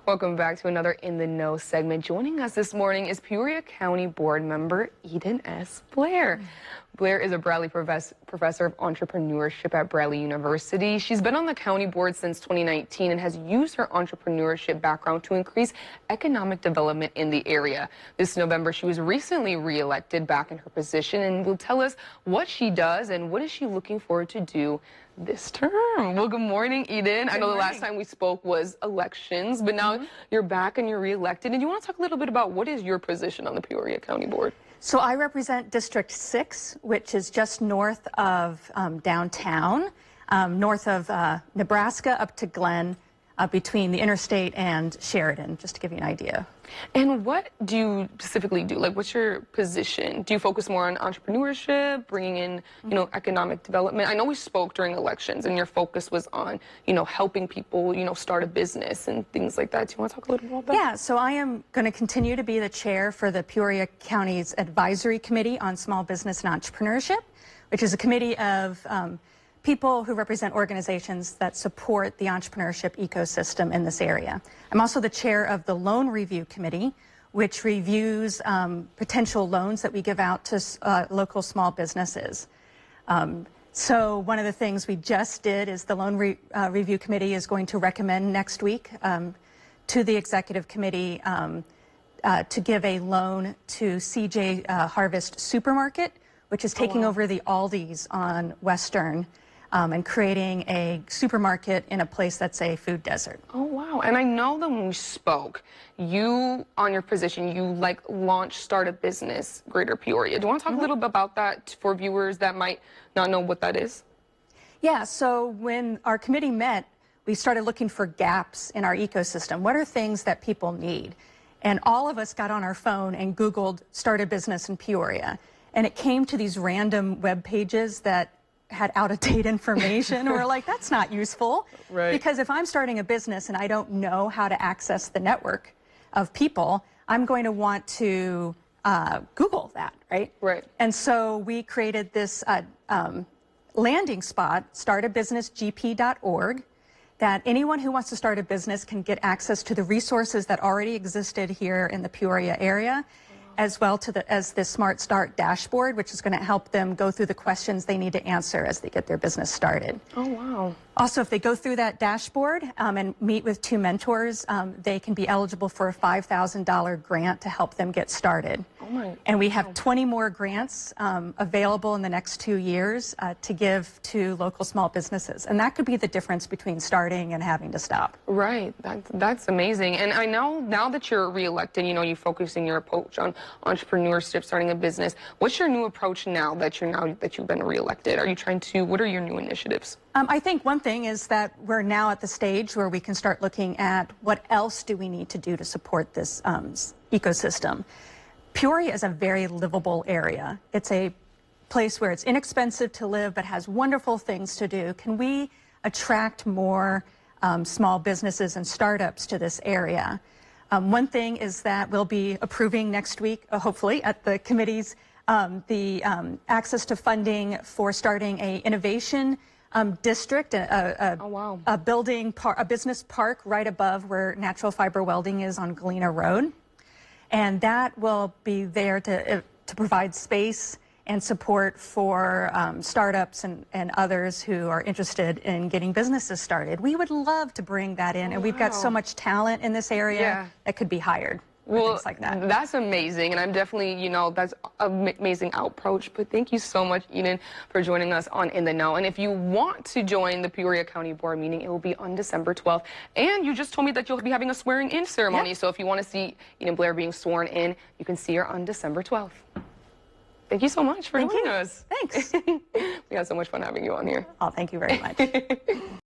Welcome back to another In the Know segment. Joining us this morning is Peoria County Board Member Eden S. Blair. Blair is a Bradley professor of entrepreneurship at Bradley University. She's been on the county board since 2019 and has used her entrepreneurship background to increase economic development in the area. This November, she was recently re-elected back in her position and will tell us what she does and what is she looking forward to do this term. Well, good morning, Eden. I know the last time we spoke was elections, but now you're back and you're re-elected. And you want to talk a little bit about what is your position on the Peoria County Board? So I represent District 6, which is just north of downtown, north of Nebraska up to Glen, between the interstate and Sheridan, just to give you an idea. And what do you specifically do? Like, what's your position? Do you focus more on entrepreneurship, bringing in, economic development? I know we spoke during elections and your focus was on, helping people, start a business and things like that. Do you want to talk a little bit about that? Yeah, so I am going to continue to be the chair for the Peoria County's Advisory Committee on Small Business and Entrepreneurship, which is a committee of people who represent organizations that support the entrepreneurship ecosystem in this area. I'm also the chair of the Loan Review Committee, which reviews potential loans that we give out to local small businesses. So one of the things we just did is the Loan Review Committee is going to recommend next week to the Executive Committee to give a loan to CJ Harvest Supermarket, which is taking over the Aldi's on Western. And creating a supermarket in a place that's a food desert. Oh, wow. And I know that when we spoke, you, on your position, you launched Start a Business Greater Peoria. Do you want to talk a little bit about that for viewers that might not know what that is? Yeah, so when our committee met, we started looking for gaps in our ecosystem. What are things that people need? And all of us got on our phone and Googled Start a Business in Peoria. And it came to these random web pages that had out-of-date information, and we're like, that's not useful. Right. Because if I'm starting a business and I don't know how to access the network of people, I'm going to want to Google that, right? Right. And so we created this landing spot, startabusinessgp.org, that anyone who wants to start a business can get access to the resources that already existed here in the Peoria area, as well as the Smart Start dashboard, which is going to help them go through the questions they need to answer as they get their business started. Oh, wow. Also, if they go through that dashboard and meet with 2 mentors, they can be eligible for a $5,000 grant to help them get started. Oh my. And we have 20 more grants available in the next 2 years to give to local small businesses. And that could be the difference between starting and having to stop. Right. That's amazing. And I know now that you're reelected, you're focusing your approach on entrepreneurship, starting a business. What's your new approach now that you've been reelected? Are you trying to, what are your new initiatives? I think one thing is that we're now at the stage where we can start looking at what else do we need to do to support this ecosystem. Peoria is a very livable area. It's a place where it's inexpensive to live but has wonderful things to do. Can we attract more small businesses and startups to this area? One thing is that we'll be approving next week, hopefully, at the committees, the access to funding for starting a innovation district, a building, a business park right above where natural fiber welding is on Galena Road. And that will be there to provide space and support for startups and others who are interested in getting businesses started. We would love to bring that in, and we've got so much talent in this area that could be hired. Well, things like that. That's amazing, and I'm definitely, that's an amazing approach. But thank you so much, Eden, for joining us on In the Know. And if you want to join the Peoria County Board meeting, it will be on December 12th. And you just told me that you'll be having a swearing-in ceremony. So if you want to see Eden Blair being sworn in, you can see her on December 12th. Thank you so much for joining us. Thanks. We had so much fun having you on here. Oh, thank you very much.